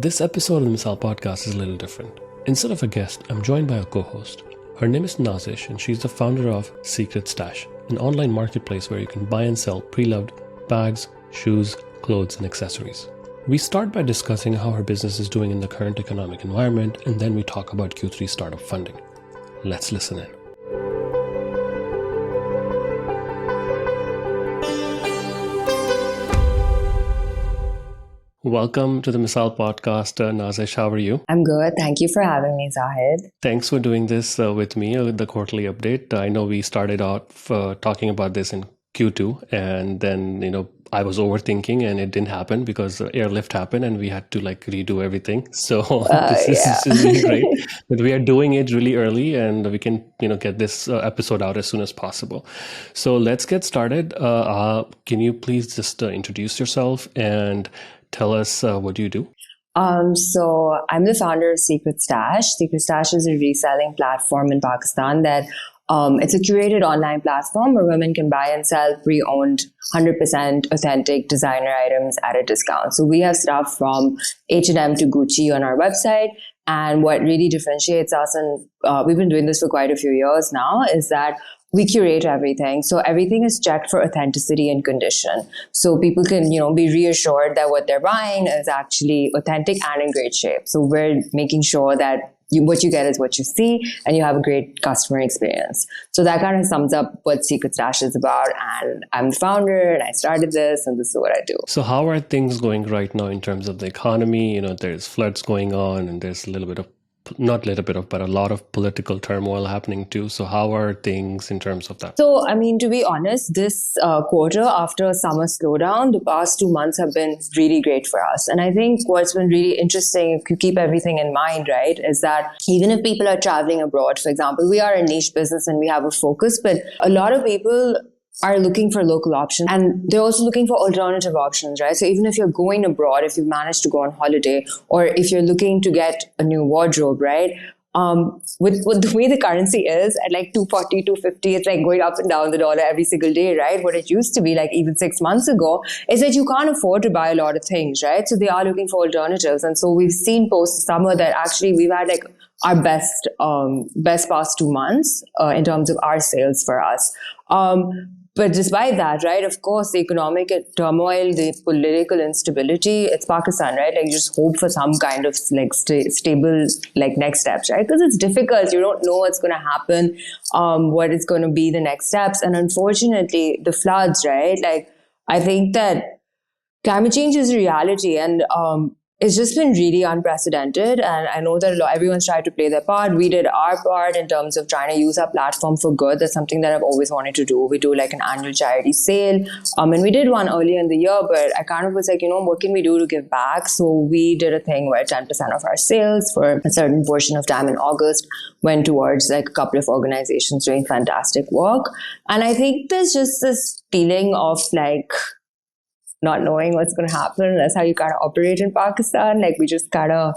This episode of the Misaal podcast is a little different. Instead of a guest, I'm joined by a co-host. Her name is Nazish and she's the founder of Secret Stash, an online marketplace where you can buy and sell pre-loved bags, shoes, clothes, and accessories. We start by discussing how her business is doing in the current economic environment, and then we talk about Q3 startup funding. Let's listen in. Welcome to the Misaal podcast, Nazish. How are you? I'm good. Thank you for having me, Zahid. Thanks for doing this with me, the quarterly update. I know we started out talking about this in Q2, and then, I was overthinking and it didn't happen because Airlift happened and we had to redo everything. So this is really great. But we are doing it really early and we can, get this episode out as soon as possible. So let's get started. Can you please just introduce yourself and tell us what you do? So I'm the founder of Secret Stash. Secret Stash is a reselling platform in Pakistan that it's a curated online platform where women can buy and sell pre-owned 100% authentic designer items at a discount. So we have stuff from H&M to Gucci on our website. And what really differentiates us, and we've been doing this for quite a few years now, is that we curate everything. So everything is checked for authenticity and condition. So people can, be reassured that what they're buying is actually authentic and in great shape. So we're making sure that what you get is what you see and you have a great customer experience. So that kind of sums up what Secret Stash is about. And I'm the founder and I started this and this is what I do. So how are things going right now in terms of the economy? There's floods going on and there's but a lot of political turmoil happening too. So how are things in terms of that? So, to be honest, this quarter after a summer slowdown, the past 2 months have been really great for us. And I think what's been really interesting, if you keep everything in mind, right, is that even if people are traveling abroad, for example, we are a niche business and we have a focus, but a lot of people are looking for local options and they're also looking for alternative options, right? So even if you're going abroad, if you've managed to go on holiday, or if you're looking to get a new wardrobe, right? With the way the currency is at 240, 250, it's going up and down the dollar every single day, right? What it used to be even 6 months ago is that you can't afford to buy a lot of things, right? So they are looking for alternatives. And so we've seen post summer that actually we've had our best past 2 months in terms of our sales for us. But despite that, right, of course, the economic turmoil, the political instability, it's Pakistan, right? You just hope for some kind of stable next steps, right? Because it's difficult. You don't know what's going to happen, what is going to be the next steps. And unfortunately, the floods, right? I think that climate change is a reality and it's just been really unprecedented. And I know that everyone's tried to play their part. We did our part in terms of trying to use our platform for good. That's something that I've always wanted to do. We do an annual charity sale. And we did one earlier in the year, but I kind of was what can we do to give back? So we did a thing where 10% of our sales for a certain portion of time in August went towards a couple of organizations doing fantastic work. And I think there's just this feeling of not knowing what's going to happen. That's how you kind of operate in Pakistan. We just kind of,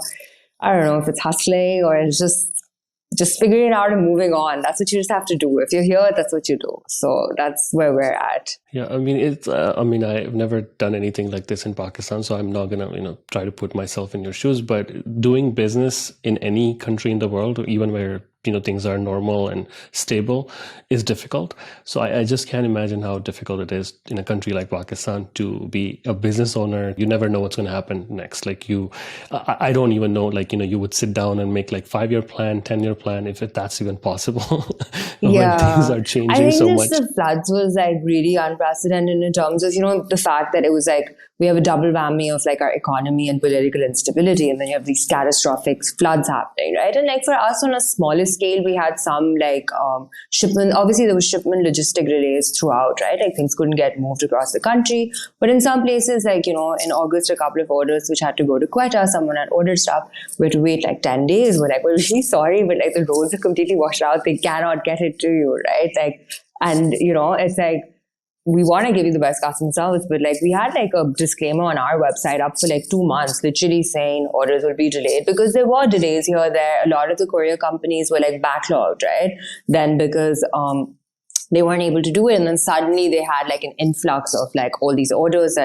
I don't know if it's hustling or it's just figuring it out and moving on. That's what you just have to do. If you're here, that's what you do. So that's where we're at. Yeah, I've never done anything like this in Pakistan, so I'm not gonna, try to put myself in your shoes. But doing business in any country in the world, even where things are normal and stable, is difficult. So I just can't imagine how difficult it is in a country like Pakistan to be a business owner. You never know what's going to happen next. I don't even know, you would sit down and make 5-year plan, 10-year plan, if that's even possible. When things are changing so much. I think the floods was really unprecedented in terms of, the fact that it was we have a double whammy of our economy and political instability. And then you have these catastrophic floods happening, right? And for us on a smaller scale, we had some shipment. Obviously, there was shipment logistic delays throughout, right? Things couldn't get moved across the country. But in some places, in August, a couple of orders which had to go to Quetta, someone had ordered stuff. We had to wait 10 days. We're we're really sorry, but the roads are completely washed out. They cannot get it to you, right? And it's we want to give you the best customer service, but we had a disclaimer on our website up for 2 months, literally saying orders will be delayed because there were delays here or there. A lot of the courier companies were backlogged, right? Then because they weren't able to do it, and then suddenly they had an influx of all these orders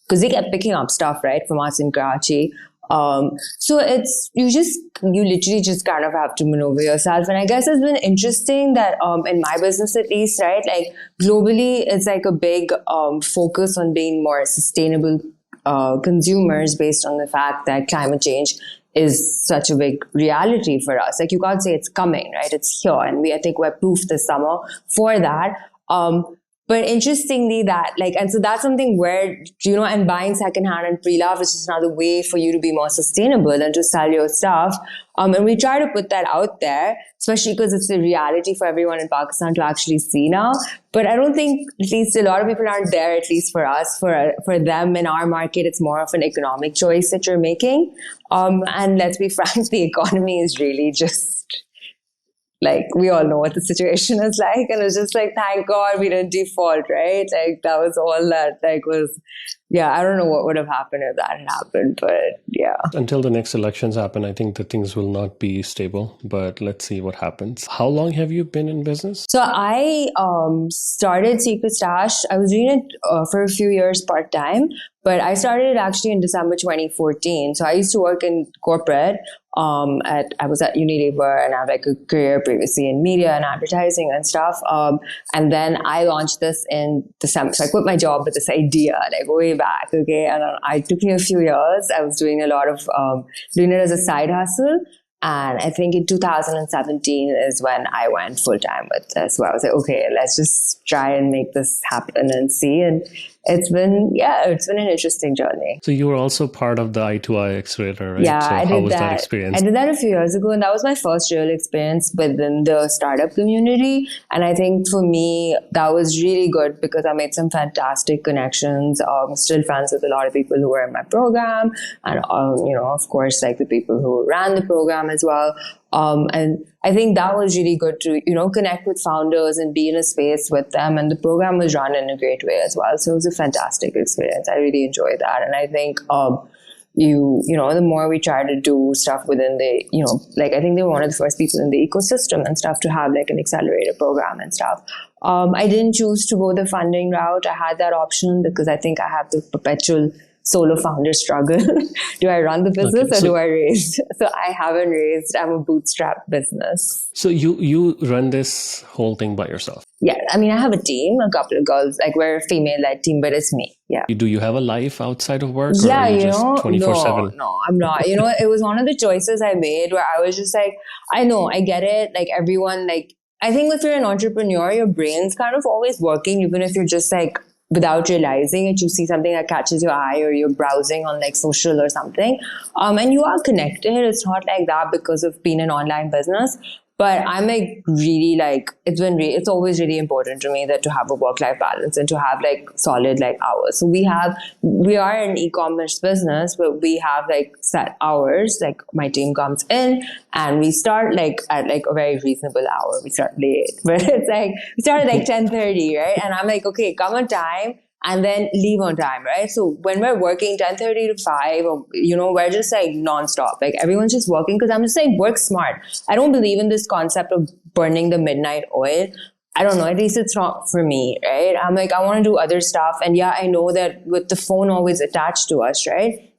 because they kept picking up stuff right from us in Karachi. So you literally just kind of have to maneuver yourself. And I guess it's been interesting that in my business at least, right, like globally, it's like a big focus on being more sustainable consumers based on the fact that climate change is such a big reality for us. Like you can't say it's coming, right? It's here. And I think we're proof this summer for that. But interestingly and so that's something where, and buying secondhand and pre-love is just another way for you to be more sustainable and to sell your stuff. And we try to put that out there, especially because it's a reality for everyone in Pakistan to actually see now. But I don't think, at least a lot of people aren't there, at least for us, for them in our market, it's more of an economic choice that you're making. And let's be frank, the economy is really just, like, we all know what the situation is like. And it's just like, thank God we didn't default, right? Like, that was all that, I don't know what would have happened if that had happened, but yeah. Until the next elections happen, I think that things will not be stable, but let's see what happens. How long have you been in business? So I started Secret Stash. I was doing it for a few years part-time, but I started it actually in December 2014. So I used to work in corporate. I was at Unilever, and I had like a career previously in media and advertising and stuff. And then I launched this in December. So I quit my job with this idea, like way back. Okay. And it took me a few years. I was doing a lot of, doing it as a side hustle. And I think in 2017 is when I went full time with this. So I was like, okay, let's just try and make this happen and see. And it's been an interesting journey. So you were also part of the I2I accelerator, right? Yeah, so I did how was that experience? I did that a few years ago, and that was my first real experience within the startup community. And I think for me, that was really good because I made some fantastic connections. Still friends with a lot of people who were in my program, and of course, like the people who ran the program as well. And I think that was really good to, connect with founders and be in a space with them. And the program was run in a great way as well. So it was a fantastic experience. I really enjoyed that. And I think, the more we try to do stuff within the, I think they were one of the first people in the ecosystem and stuff to have like an accelerator program and stuff. I didn't choose to go the funding route. I had that option because I think I have the perpetual solo founder struggle. Do I run the business or do I raise? So I haven't raised. I'm a bootstrap business. So you run this whole thing by yourself? Yeah. I mean, I have a team, a couple of girls, like we're a female-led team, but it's me. Yeah. Do you have a life outside of work? Yeah, or are you just 24/7? No, I'm not. It was one of the choices I made where I was just like, I know, I get it. Like everyone, I think if you're an entrepreneur, your brain's kind of always working, even if you're just like, without realizing it, you see something that catches your eye or you're browsing on like social or something. And you are connected. It's not like that because of being an online business. But I'm like really it's always really important to me that to have a work-life balance and to have like solid like hours. So we are an e-commerce business, but we have like set hours. Like my team comes in and we start like at like a very reasonable hour. We start late, but it's like we start at like 10:30, right? And I'm like, okay, come on time. And then leave on time, right? So when we're working 10:30 to 5, or, we're just like nonstop. Like everyone's just working because I'm just saying work smart. I don't believe in this concept of burning the midnight oil. I don't know, at least it's not for me, right? I'm like, I want to do other stuff. And yeah, I know that with the phone always attached to us, right?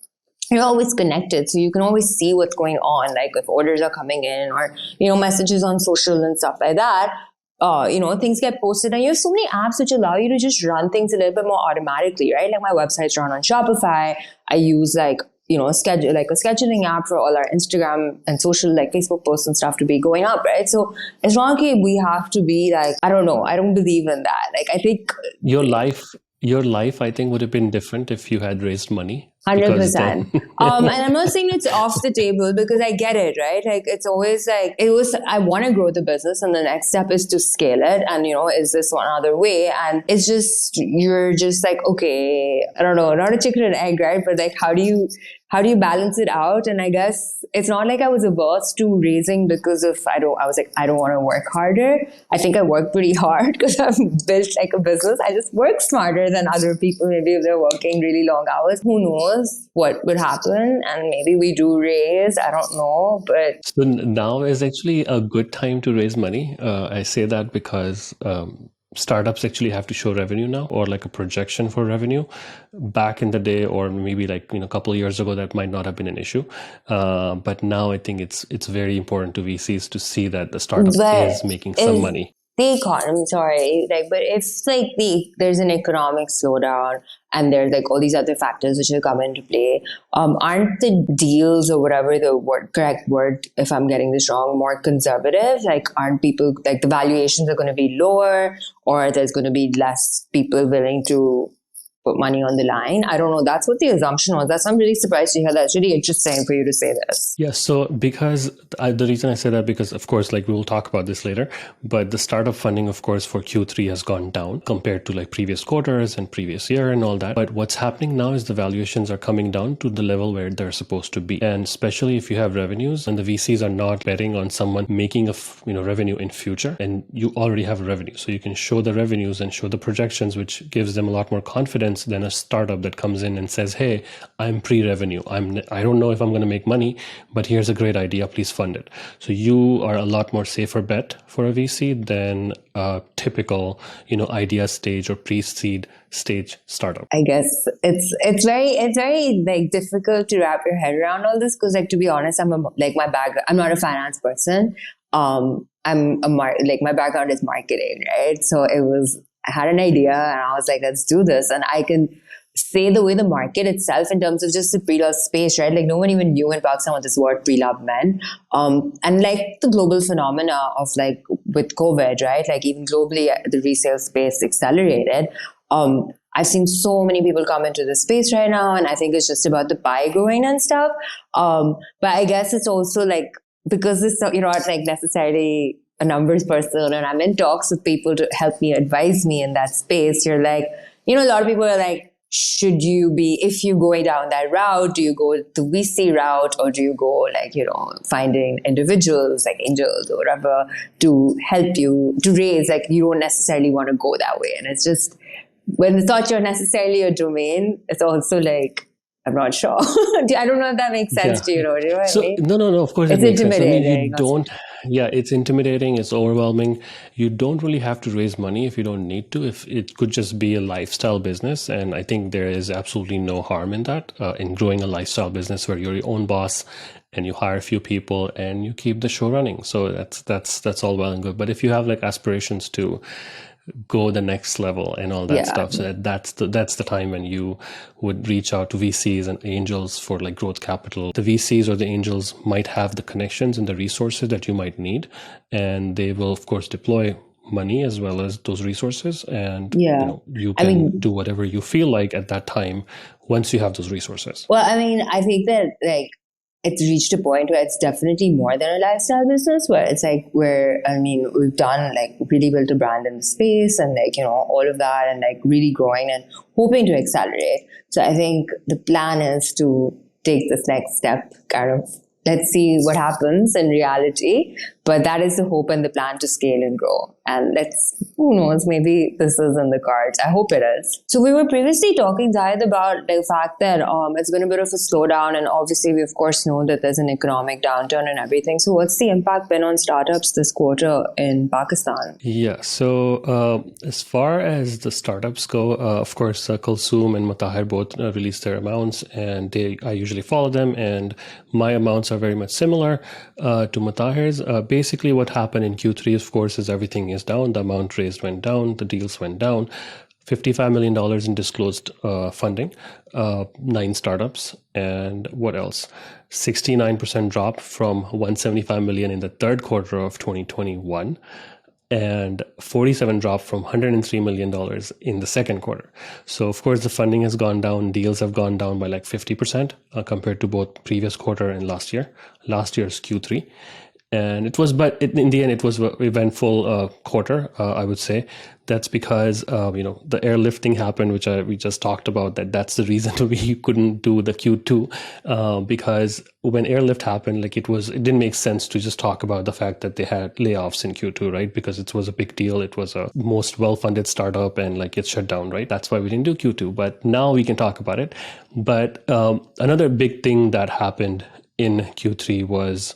You're always connected. So you can always see what's going on, like if orders are coming in or, messages on social and stuff like that. Things get posted, and you have so many apps which allow you to just run things a little bit more automatically, right? Like my website's run on Shopify. I use a scheduling app for all our Instagram and social, like Facebook posts and stuff to be going up, right? So it's not like we have to be like, I don't know. I don't believe in that. Like, I think your life, I think, would have been different if you had raised money. 100%. And I'm not saying it's off the table because I get it, right? Like it's always like, I want to grow the business and the next step is to scale it. And, is this one other way? And it's just, you're just like, okay, I don't know, not a chicken and egg, right? But like, how do you balance it out? And I guess it's not like I was averse to raising because of, I was like, I don't want to work harder. I think I work pretty hard because I've built like a business. I just work smarter than other people. Maybe if they're working really long hours, who knows what would happen? And maybe we do raise, I don't know, but. So now is actually a good time to raise money. I say that because startups actually have to show revenue now, or like a projection for revenue. Back in the day, or maybe like a couple of years ago, that might not have been an issue. But now I think it's very important to VCs to see that the startup But is making some money. the economy, sorry, like, but if like there's an economic slowdown and there's like all these other factors which will come into play, aren't the deals or whatever the correct word, if I'm getting this wrong, more conservative? Like, aren't people, like, the valuations are going to be lower, or there's going to be less people willing to put money on the line? I don't know. That's what the assumption was. I'm really surprised to hear that. It's really interesting for you to say this. Yeah, so because the reason I say that, because of course, like we will talk about this later, but the startup funding, of course, for Q3 has gone down compared to like previous quarters and previous year and all that. But what's happening now is the valuations are coming down to the level where they're supposed to be. And especially if you have revenues and the VCs are not betting on someone making a revenue in future, and you already have revenue. So you can show the revenues and show the projections, which gives them a lot more confidence than a startup that comes in and says, hey, I'm pre-revenue. I don't know if I'm going to make money, but here's a great idea, please fund it. So you are a lot more safer bet for a VC than a typical, idea stage or pre-seed stage startup. I guess it's very like difficult to wrap your head around all this, because, like, to be honest, I'm not a finance person. My background is marketing, right? So I had an idea and I was like, let's do this. And I can say the way the market itself in terms of just the pre-love space, right? Like, no one even knew in Pakistan what this word pre-love meant. And like the global phenomena of like with COVID, right? Like even globally, the resale space accelerated. I've seen so many people come into this space right now, and I think it's just about the pie growing and stuff. But I guess it's also like, because you're not like necessarily a numbers person, and I'm in talks with people to help me, advise me in that space. You're like, a lot of people are like, if you're going down that route, do you go the VC route, or do you go like, finding individuals like angels or whatever to help you to raise? Like, you don't necessarily want to go that way. And it's just, when it's not necessarily a domain, it's also like, I'm not sure. I don't know if that makes sense to you. Do you know what I mean? No, of course it's it makes sense. intimidating. It's intimidating, it's overwhelming. You don't really have to raise money if you don't need to. If it could just be a lifestyle business, and I think there is absolutely no harm in that, in growing a lifestyle business where you're your own boss and you hire a few people and you keep the show running. So that's all well and good. But if you have like aspirations to go the next level and all that stuff, so that's the time when you would reach out to VCs and angels for like growth capital. The VCs or the angels might have the connections and the resources that you might need, and they will of course deploy money as well as those resources, and you can do whatever you feel like at that time once you have those resources. Well, I think that like it's reached a point where it's definitely more than a lifestyle business, where it's like we've done like really built a brand in the space, and like, all of that, and like really growing and hoping to accelerate. So I think the plan is to take this next step, kind of, let's see what happens in reality. But that is the hope and the plan, to scale and grow. And who knows, maybe this is in the cards. I hope it is. So we were previously talking, Zahid, about the fact that it's been a bit of a slowdown. And obviously, we of course know that there's an economic downturn and everything. So what's the impact been on startups this quarter in Pakistan? Yeah, so as far as the startups go, of course, Kulsoom and Mutahir both release their amounts, and I usually follow them, and my amounts are very much similar to Mutahir's. Basically, what happened in Q3, of course, is everything is down. The amount raised went down. The deals went down. $55 million in disclosed funding, 9 startups, and what else? 69% drop from $175 million in the third quarter of 2021. And 47 drop from $103 million in the second quarter. So of course the funding has gone down. Deals have gone down by like 50% compared to both previous quarter and last year's Q3. And but in the end, it was an eventful quarter, I would say. That's because, the airlifting happened, which we just talked about. That's the reason we couldn't do the Q2, because when airlift happened, like it didn't make sense to just talk about the fact that they had layoffs in Q2, right? Because it was a big deal. It was a most well-funded startup, and like it shut down, right? That's why we didn't do Q2. But now we can talk about it. But another big thing that happened in Q3 was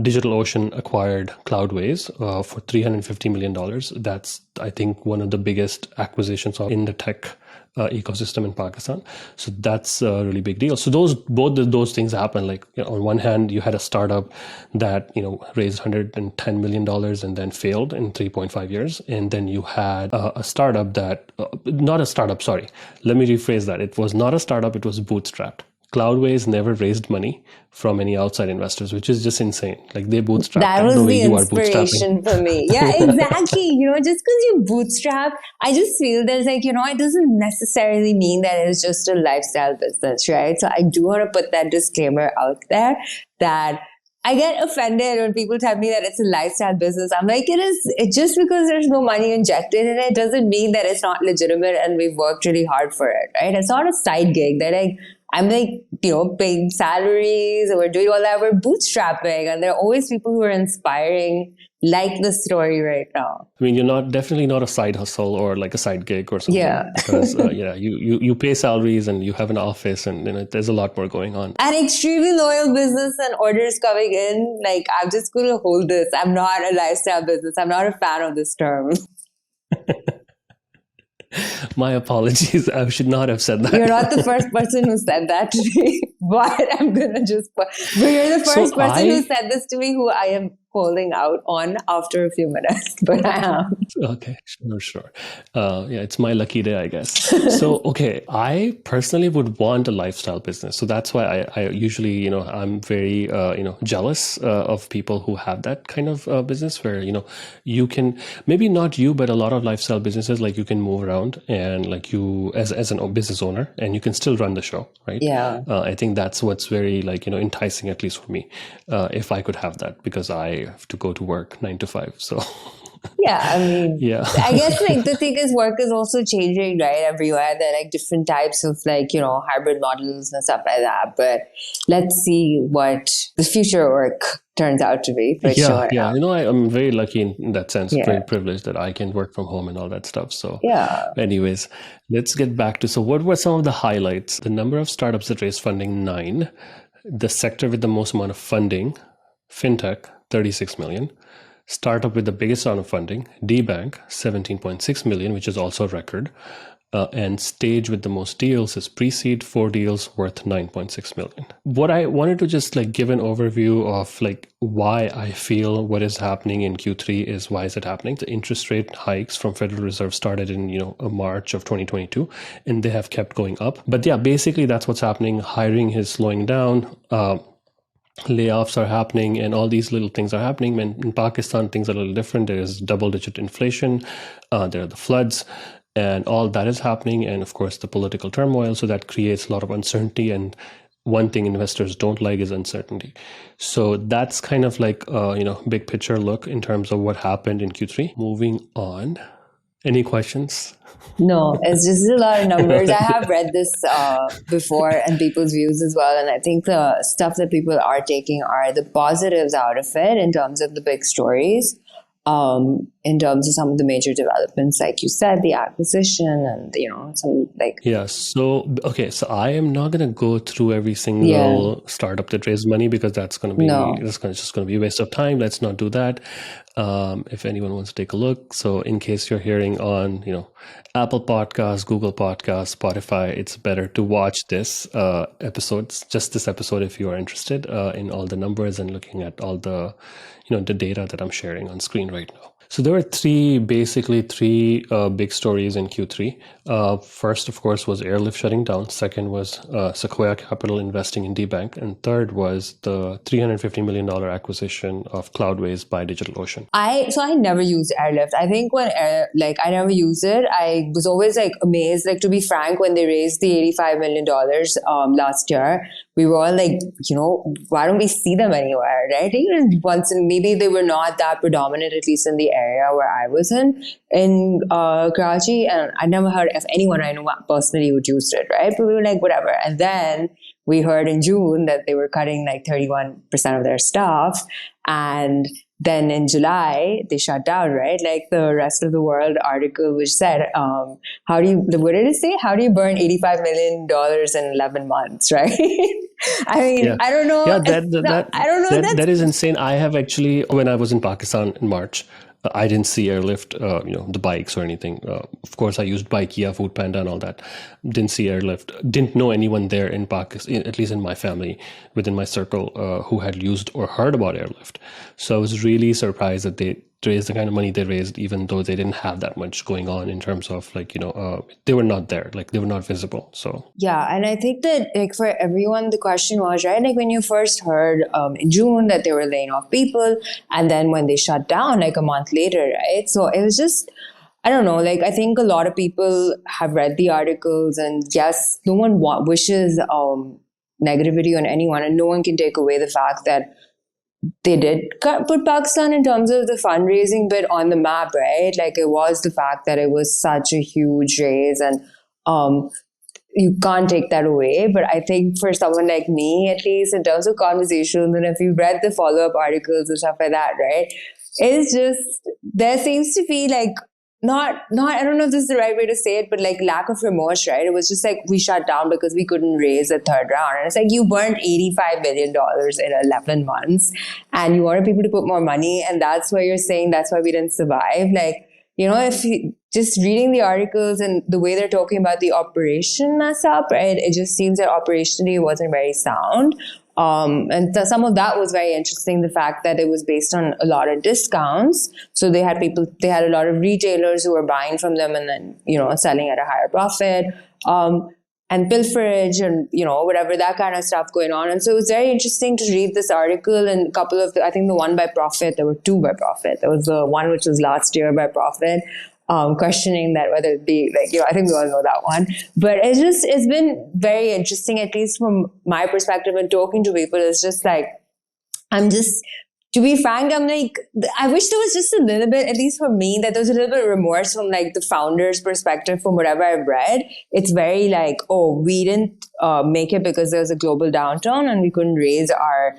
DigitalOcean acquired Cloudways for $350 million. That's, I think, one of the biggest acquisitions in the tech ecosystem in Pakistan. So that's a really big deal. So both of those things happen. Like, on one hand, you had a startup that raised $110 million and then failed in 3.5 years, and then you had a startup that not a startup. Sorry, let me rephrase that. It was not a startup. It was bootstrapped. Cloudways never raised money from any outside investors, which is just insane. Like, they bootstrapped. That was the way the you are inspiration bootstrapping. for me. Yeah, exactly. Just because you bootstrap, I just feel there's it doesn't necessarily mean that it's just a lifestyle business, right? So I do want to put that disclaimer out there that I get offended when people tell me that it's a lifestyle business. I'm like, it just because there's no money injected in it doesn't mean that it's not legitimate and we've worked really hard for it, right? It's not a side gig that I'm paying salaries, or we're doing all that. We're bootstrapping, and there are always people who are inspiring, like the story right now. I mean, you're definitely not a side hustle or like a side gig or something. Yeah. Because you pay salaries and you have an office, and there's a lot more going on. An extremely loyal business and orders coming in. Like, I'm just going to hold this. I'm not a lifestyle business. I'm not a fan of this term. My apologies. I should not have said that. You're not the first person who said that to me, but I'm going to just... But you're the first person who said this to me, who I am calling out on after a few minutes, but I am. Okay, sure. Yeah, it's my lucky day, I guess. So, okay, I personally would want a lifestyle business. So that's why I usually, I'm very, jealous of people who have that kind of business where, you can, maybe not you, but a lot of lifestyle businesses, like, you can move around and like you as a business owner, and you can still run the show, right? Yeah. I think that's what's very enticing, at least for me, if I could have that, because I have to go to work 9 to 5. So yeah, I mean, yeah. I guess the thing is, work is also changing, right? Everywhere there are different types of hybrid models and stuff like that. But let's see what the future work turns out to be. For sure. Yeah. I'm very lucky in that sense, very privileged that I can work from home and all that stuff. So anyways, let's get back to, so what were some of the highlights? The number of startups that raised funding, 9. The sector with the most amount of funding, fintech, 36 million. Startup with the biggest round of funding, Dbank, 17.6 million, which is also a record. And stage with the most deals is pre-seed, 4 deals worth 9.6 million. What I wanted to just give an overview of why I feel what is happening in Q3 is, why is it happening? The interest rate hikes from Federal Reserve started in March of 2022, and they have kept going up. But yeah, basically that's what's happening. Hiring is slowing down. Layoffs are happening, and all these little things are happening. And in Pakistan, things are a little different. There is double-digit inflation. There are the floods, and all that is happening. And of course, the political turmoil. So that creates a lot of uncertainty. And one thing investors don't like is uncertainty. So that's kind of big picture look in terms of what happened in Q3. Moving on. Any questions? No, it's just a lot of numbers. I have read this before, and people's views as well. And I think the stuff that people are taking are the positives out of it in terms of the big stories, in terms of some of the major developments, like you said, the acquisition and, some Yeah. So, okay. So I am not going to go through every single startup that raised money, because that's going to be, just going to be a waste of time. Let's not do that. If anyone wants to take a look. So in case you're hearing on, Apple Podcasts, Google Podcasts, Spotify, it's better to watch this just this episode, if you are interested in all the numbers and looking at all the, the data that I'm sharing on screen right now. So there were three big stories in Q3. First, of course, was Airlift shutting down. Second was Sequoia Capital investing in Dbank. And third was the $350 million acquisition of Cloudways by DigitalOcean. I never used Airlift. I think when I never used it, I was always amazed. To be frank, when they raised the $85 million last year, we were all why don't we see them anywhere, right? Even once, and maybe they were not that predominant, at least in the area where I was in Karachi, and I never heard of anyone I know personally who used it, right? But we were whatever. And then we heard in June that they were cutting 31% of their staff, and then in July, they shut down, right? Like the rest of the world article, which said, what did it say? How do you burn $85 million in 11 months, right? I mean, Yeah. I don't know. Yeah, I don't know. that is insane. I have actually, when I was in Pakistan in March, I didn't see Airlift, the bikes or anything. Of course, I used Bikea, Foodpanda, and all that. Didn't see Airlift. Didn't know anyone there in Pakistan, at least in my family, within my circle, who had used or heard about Airlift. So I was really surprised that they raised the kind of money they raised, even though they didn't have that much going on in terms of they were not there, like they were not visible. So yeah, and I think that like for everyone, the question was, right, like when you first heard in June that they were laying off people, and then when they shut down like a month later, right? So it was just, I don't know, like I think a lot of people have read the articles, and yes, no one wishes negativity on anyone, and no one can take away the fact that they did put Pakistan in terms of the fundraising bit on the map, right? Like it was the fact that it was such a huge raise, and you can't take that away. But I think for someone like me, at least in terms of conversations, and if you read the follow-up articles and stuff like that, right? It's just, there seems to be like, not, I don't know if this is the right way to say it, but like lack of remorse, right? It was just like, we shut down because we couldn't raise a third round. And it's like, you burned $85 million in 11 months and you wanted people to put more money. And that's why you're saying that's why we didn't survive. Like, if you just reading the articles and the way they're talking about the operation mess up, right? It just seems that operationally it wasn't very sound. And some of that was very interesting. The fact that it was based on a lot of discounts. So they had a lot of retailers who were buying from them and then, selling at a higher profit, and pilferage and, whatever, that kind of stuff going on. And so it was very interesting to read this article, and a couple of, I think the one by Profit, there were two by Profit. There was the one which was last year by Profit, questioning that whether it be like, I think we all know that one. But it's been very interesting, at least from my perspective and talking to people. It's just like, to be frank, I'm like, I wish there was just a little bit, at least for me, that there was a little bit of remorse from like the founder's perspective from whatever I've read. It's very like, oh, we didn't make it because there was a global downturn and we couldn't raise our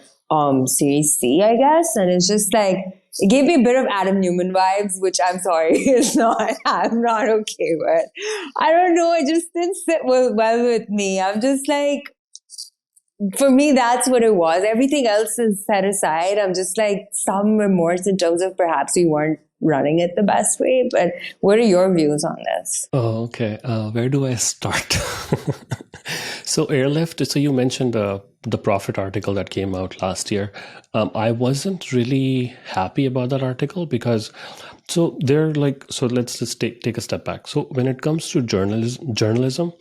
Series C, I guess. And it's just like, it gave me a bit of Adam Newman vibes, which I'm sorry, I'm not okay with. I don't know, it just didn't sit well with me. I'm just like, for me, that's what it was. Everything else is set aside. I'm just like, some remorse in terms of perhaps we weren't running it the best way. But what are your views on this? Oh, okay. Where do I start? So Airlift, so you mentioned the profit article that came out last year. I wasn't really happy about that article because so let's just take a step back. So when it comes to journalism,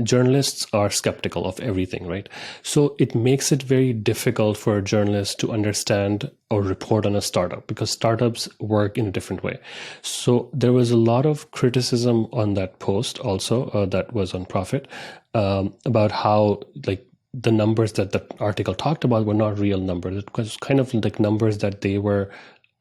journalists are skeptical of everything, right? So it makes it very difficult for a journalist to understand or report on a startup because startups work in a different way. So there was a lot of criticism on that post also that was on Profit about how like the numbers that the article talked about were not real numbers. It was kind of like numbers that they were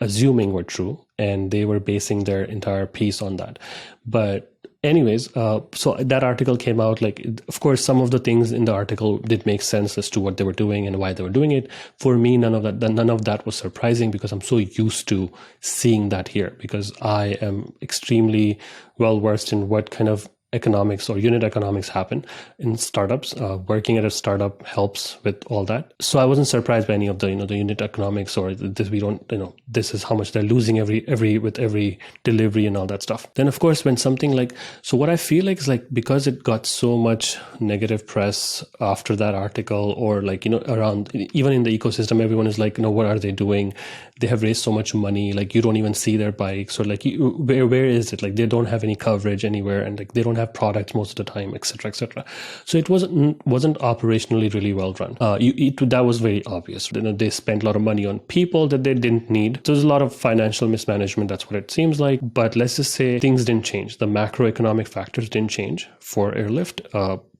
assuming were true, and they were basing their entire piece on that. But anyways, so that article came out, like, of course, some of the things in the article did make sense as to what they were doing and why they were doing it. For me, none of that was surprising because I'm so used to seeing that here because I am extremely well versed in what kind of economics or unit economics happen in startups. Working at a startup helps with all that. So I wasn't surprised by any of the, the unit economics or this, we don't, this is how much they're losing with every delivery and all that stuff. Then of course, when something like, so what I feel like is like, because it got so much negative press after that article or like, around, even in the ecosystem, everyone is like, what are they doing? They have raised so much money. Like you don't even see their bikes or like, where is it? Like they don't have any coverage anywhere and like they don't have products most of the time, etc., etc. So it wasn't operationally really well run. That was very obvious. They spent a lot of money on people that they didn't need. So there's a lot of financial mismanagement. That's what it seems like. But let's just say things didn't change. The macroeconomic factors didn't change for Airlift.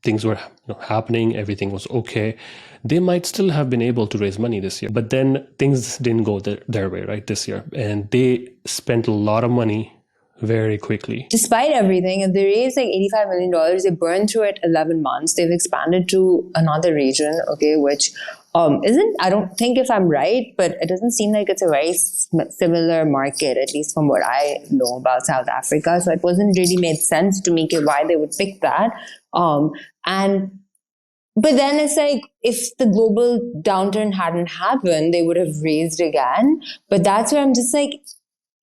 Things were happening. Everything was okay. They might still have been able to raise money this year, but then things didn't go their way, right, this year. And they spent a lot of money very quickly. Despite everything, if they raised like $85 million, they burned through it 11 months. They've expanded to another region, okay, which I don't think if I'm right, but it doesn't seem like it's a very similar market, at least from what I know about South Africa. So it wasn't really made sense to me why they would pick that. But then it's like, if the global downturn hadn't happened, they would have raised again. But that's where I'm just like,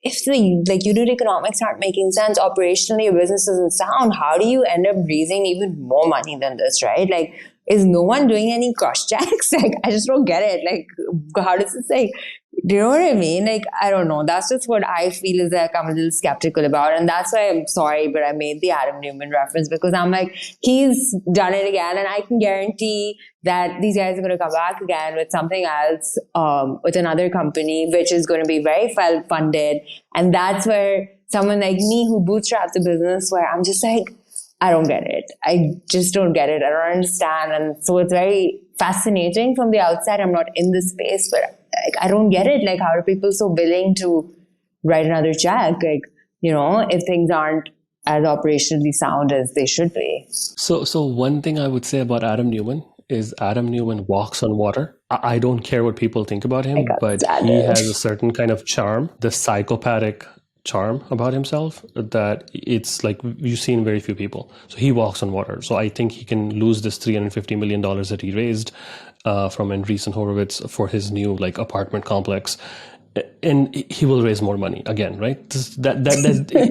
if the unit economics aren't making sense, operationally your business isn't sound, how do you end up raising even more money than this, right? Like, is no one doing any cross checks? Like, I just don't get it. Like, how does this, like, do you know what I mean? Like, I don't know. That's just what I feel is like I'm a little skeptical about. And that's why I'm sorry, but I made the Adam Newman reference, because I'm like, he's done it again. And I can guarantee that these guys are going to come back again with something else, with another company, which is going to be very well funded. And that's where someone like me who bootstraps a business, where I'm just like, I don't get it. I just don't get it. I don't understand. And so it's very fascinating from the outside. I'm not in this space, but I don't get it. Like, how are people so willing to write another check? Like, if things aren't as operationally sound as they should be. So one thing I would say about Adam Newman is Adam Newman walks on water. I don't care what people think about him, but he has a certain kind of charm, the psychopathic charm about himself, that it's like you've seen very few people. So he walks on water. So I think he can lose this $350 million that he raised from Andreessen Horowitz for his new apartment complex, and he will raise more money again, right? That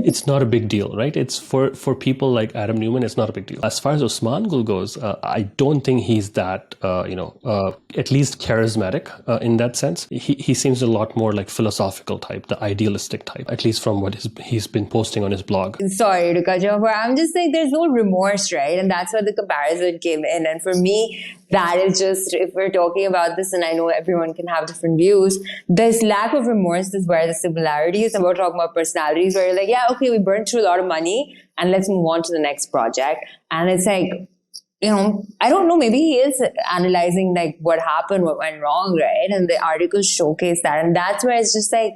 it's not a big deal, right? It's for people like Adam Newman, it's not a big deal. As far as Usman Gul goes, I don't think he's that at least charismatic in that sense. He seems a lot more like philosophical type, the idealistic type, at least from what he's been posting on his blog. Sorry to cut you off, but I'm just like, there's no remorse, right? And that's where the comparison came in. And for me, that is just, if we're talking about this, and I know everyone can have different views, this lack of remorse is where the similarity is. And we're talking about personalities where you're like, yeah, okay, we burned through a lot of money and let's move on to the next project. And it's like, I don't know, maybe he is analyzing like what happened, what went wrong, right? And the articles showcase that. And that's where it's just like,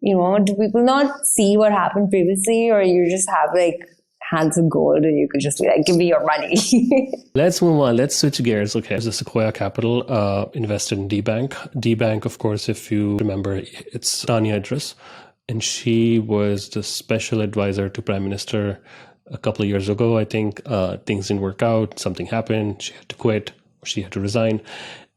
do people not see what happened previously, or you just have like hands of gold and you could just be like, give me your money? Let's move on. Let's switch gears. Okay. The Sequoia Capital invested in Dbank. Dbank, of course, if you remember, it's Tanya Idris, and she was the special advisor to Prime Minister a couple of years ago. I think things didn't work out. Something happened. She had to quit. She had to resign.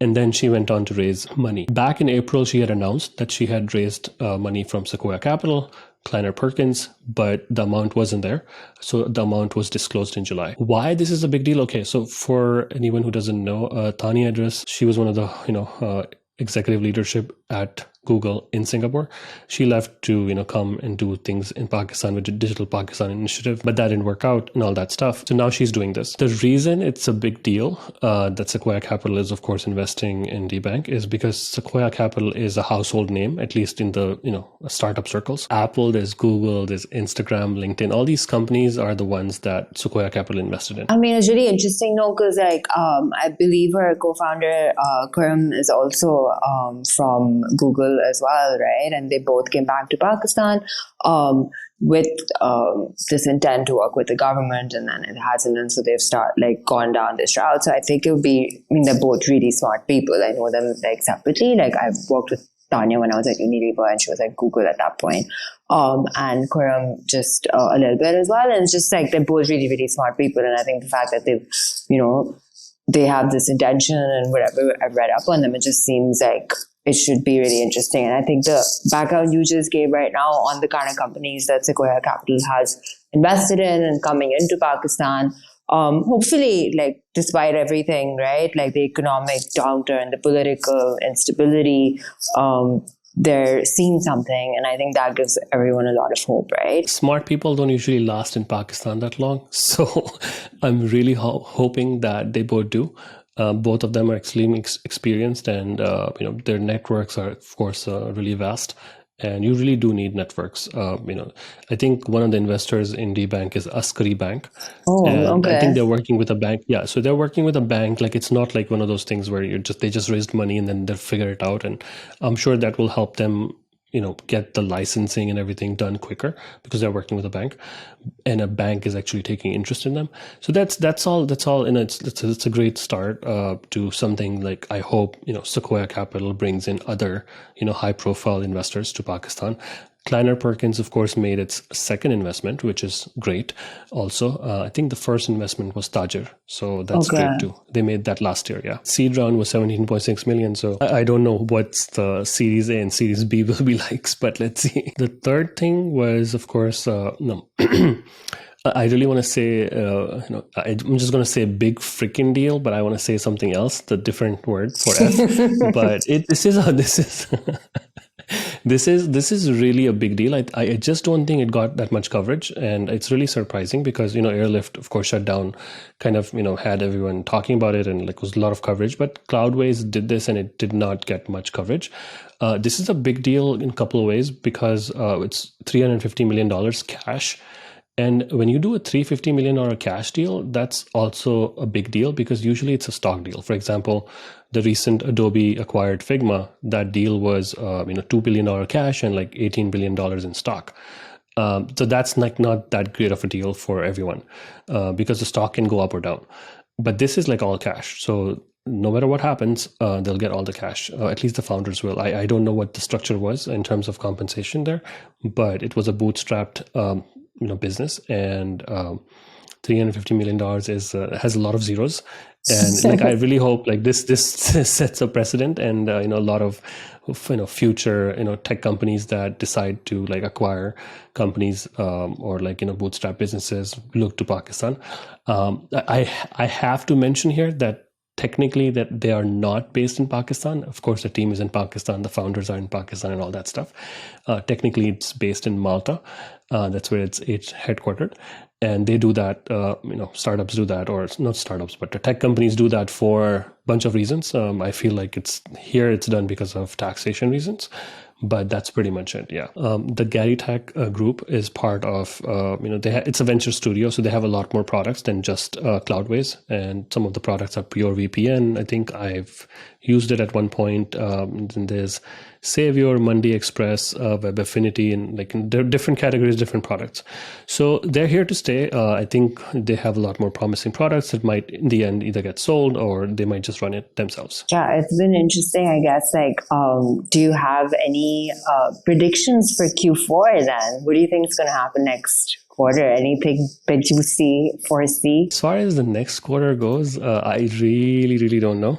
And then she went on to raise money. Back in April, she had announced that she had raised money from Sequoia Capital, Kleiner Perkins, but the amount wasn't there. So the amount was disclosed in July. Why this is a big deal? Okay, so for anyone who doesn't know, Tanya Idris, she was one of the executive leadership at Google in Singapore. She left to come and do things in Pakistan with the Digital Pakistan initiative, but that didn't work out and all that stuff. So now she's doing this. The reason it's a big deal that Sequoia Capital is, of course, investing in Dbank is because Sequoia Capital is a household name, at least in the startup circles. Apple, there's Google, there's Instagram, LinkedIn. All these companies are the ones that Sequoia Capital invested in. I mean, it's really interesting, though, because I believe her co-founder Karim is also from Google as well, right? And they both came back to Pakistan with this intent to work with the government, and then it hasn't, and so they've gone down this route. So I think it would be, they're both really smart people. I know them separately. I've worked with Tanya when I was at Unilever, and she was at Google at that point. And Karim just a little bit as well. And it's just they're both really, really smart people. And I think the fact that they've, they have this intention and whatever I've read up on them, it just seems like it should be really interesting. And I think the background you just gave right now on the kind of companies that Sequoia Capital has invested in and coming into Pakistan, hopefully, despite everything, right, the economic downturn, the political instability, they're seeing something. And I think that gives everyone a lot of hope, right? Smart people don't usually last in Pakistan that long. So I'm really hoping that they both do. Both of them are extremely experienced, and their networks are, of course, really vast. And you really do need networks. I think one of the investors in Dbank is Askari Bank. Oh, and okay. I think they're working with a bank. Yeah, so they're working with a bank. It's not like one of those things where they just raised money and then they'll figure it out. And I'm sure that will help them, get the licensing and everything done quicker because they're working with a bank, and a bank is actually taking interest in them. So that's all. And it's a great start to something like, I hope Sequoia Capital brings in other high profile investors to Pakistan. Kleiner Perkins, of course, made its second investment, which is great. Also, I think the first investment was Tajir, so that's great too. They made that last year, yeah. Seed round was 17.6 million, so I don't know what the Series A and Series B will be like, but let's see. The third thing was, of course, no. I really want to say, I'm just going to say big freaking deal, but I want to say something else, the different word for F. But this is really a big deal. I just don't think it got that much coverage, and it's really surprising because Airlift, of course, shut down, kind of had everyone talking about it, and was a lot of coverage. But Cloudways did this, and it did not get much coverage. This is a big deal in a couple of ways because it's $350 million cash. And when you do a $350 million cash deal, that's also a big deal because usually it's a stock deal. For example, the recent Adobe acquired Figma, that deal was $2 billion cash and like $18 billion in stock. So that's not that great of a deal for everyone because the stock can go up or down. But this is like all cash. So no matter what happens, they'll get all the cash. At least the founders will. I don't know what the structure was in terms of compensation there, but it was a bootstrapped business, and $350 million has a lot of zeros, and like I really hope like this sets a precedent, and a lot of future tech companies that decide to like acquire companies or like bootstrap businesses look to Pakistan. I have to mention here that technically that they are not based in Pakistan. Of course, the team is in Pakistan, the founders are in Pakistan and all that stuff. Technically, it's based in Malta. That's where it's headquartered. And they do that, startups do that, or not startups, but the tech companies do that for a bunch of reasons. I feel like it's done because of taxation reasons. But that's pretty much it, yeah. The Gary Tech group is part of, it's a venture studio, so they have a lot more products than just Cloudways. And some of the products are pure VPN. I think I've used it at one point. Then there's Savior, Monday Express, Web Affinity, and like they're different categories, different products. So they're here to stay. I think they have a lot more promising products that might in the end either get sold or they might just run it themselves. Yeah, it's been interesting, I guess. Like, do you have any predictions for Q4 then? What do you think is going to happen next quarter? Anything that you foresee? As far as the next quarter goes, I really don't know.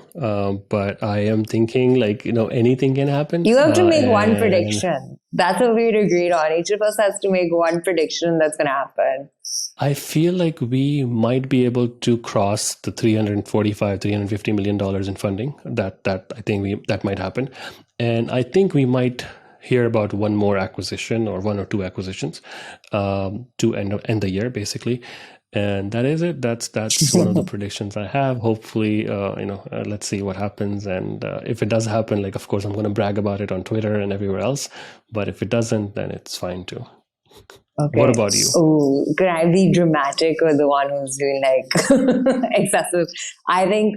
But I am thinking like, anything can happen. You have to make one prediction. That's what we'd agreed on. Each of us has to make one prediction that's going to happen. I feel like we might be able to cross the $350 million in funding. That I think that might happen. And I think we might hear about one more acquisition or one or two acquisitions to end the year, basically. And that is it. That's one of the predictions I have. Hopefully, let's see what happens. And if it does happen, like, of course, I'm going to brag about it on Twitter and everywhere else. But if it doesn't, then it's fine too. Okay. What about you? Oh, can I be dramatic or the one who's doing like excessive? I think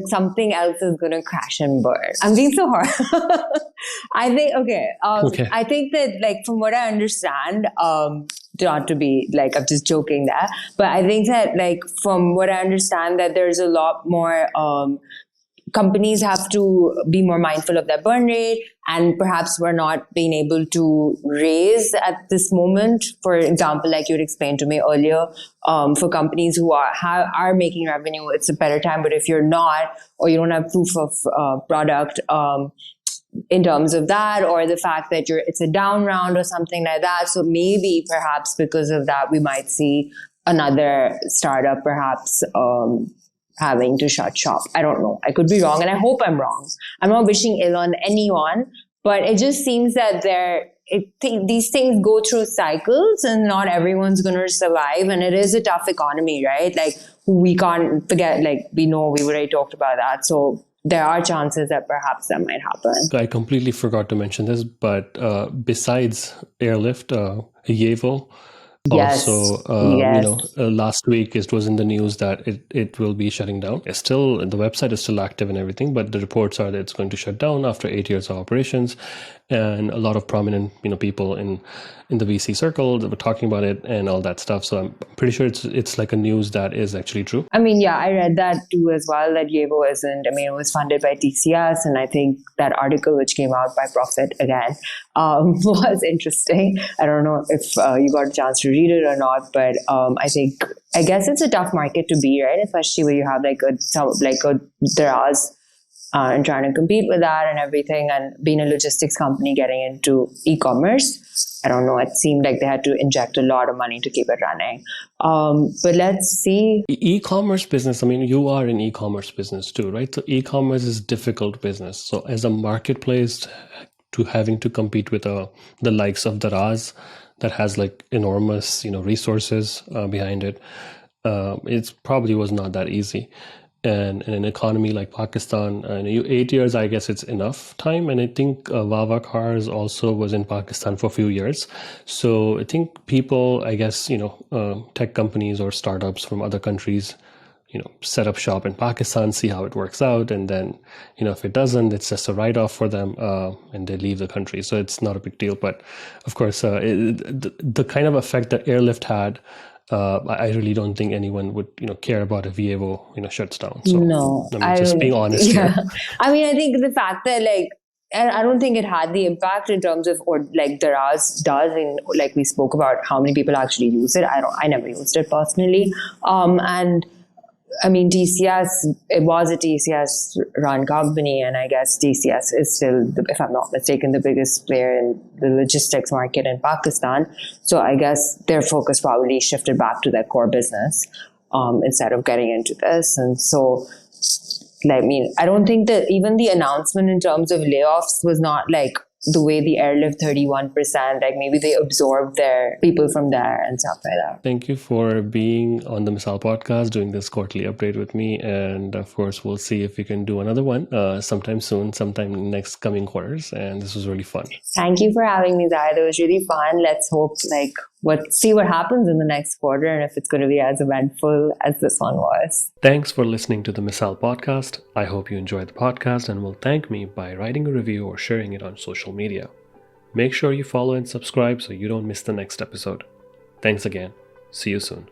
something else is going to crash and burn. I'm being so hard. I think, okay. I think that like from what I understand, not to be like, I'm just joking there, but I think that like from what I understand that there's a lot more, companies have to be more mindful of their burn rate, and perhaps we're not being able to raise at this moment. For example, like you had explained to me earlier, for companies who are making revenue, it's a better time. But if you're not, or you don't have proof of product, in terms of that, or the fact that it's a down round or something like that. So maybe perhaps because of that, we might see another startup perhaps having to shut shop. I don't know. I could be wrong, and I hope I'm wrong. I'm not wishing ill on anyone, but it just seems that these things go through cycles, and not everyone's going to survive. And it is a tough economy, right? Like we can't forget. Like we already talked about that. So there are chances that perhaps that might happen. I completely forgot to mention this, but besides Airlift, Yevo, Yes. Also, Yes. last week it was in the news that it will be shutting down. It's still, the website is still active and everything, but the reports are that it's going to shut down after 8 years of operations. And a lot of prominent, people in the VC circle that were talking about it and all that stuff. So I'm pretty sure it's like a news that is actually true. I mean, yeah, I read that too as well, that Yevo isn't, I mean, it was funded by TCS. And I think that article, which came out by Profit again, was interesting. I don't know if you got a chance to read it or not, but I guess it's a tough market to be, right? Especially where you have like a Daraz and trying to compete with that and everything, and being a logistics company getting into e-commerce. I don't know. It seemed like they had to inject a lot of money to keep it running. But let's see. E-commerce business, I mean, you are in e-commerce business too, right? So e-commerce is difficult business. So as a marketplace, to having to compete with the likes of Daraz that has like enormous, resources behind it, it probably was not that easy. And in an economy like Pakistan, 8 years, I guess it's enough time. And I think Vava Cars also was in Pakistan for a few years. So I think people, I guess, tech companies or startups from other countries, set up shop in Pakistan, see how it works out. And then, if it doesn't, it's just a write-off for them and they leave the country. So it's not a big deal. But of course, the kind of effect that Airlift had, I really don't think anyone would, care about if Vievo, shuts down. So, No, I mean, just being honest here. I mean, I think the fact that I don't think it had the impact in terms of, or like Daraz does in, like we spoke about how many people actually use it. I never used it personally. And I mean, TCS, it was a TCS run company, and I guess TCS is still, if I'm not mistaken, the biggest player in the logistics market in Pakistan. So I guess their focus probably shifted back to their core business instead of getting into this. And so, I mean, I don't think that even the announcement in terms of layoffs was not like the way the Airlift 31%, like maybe they absorbed their people from there and stuff like that. Thank you for being on the Misaal podcast, doing this quarterly update with me. And of course, we'll see if we can do another one sometime soon, sometime next coming quarters. And this was really fun. Thank you for having me, Zahid. It was really fun. Let's hope see what happens in the next quarter and if it's going to be as eventful as this one was. Thanks for listening to the Misaal podcast. I hope you enjoyed the podcast and will thank me by writing a review or sharing it on social media. Make sure you follow and subscribe so you don't miss the next episode. Thanks again. See you soon.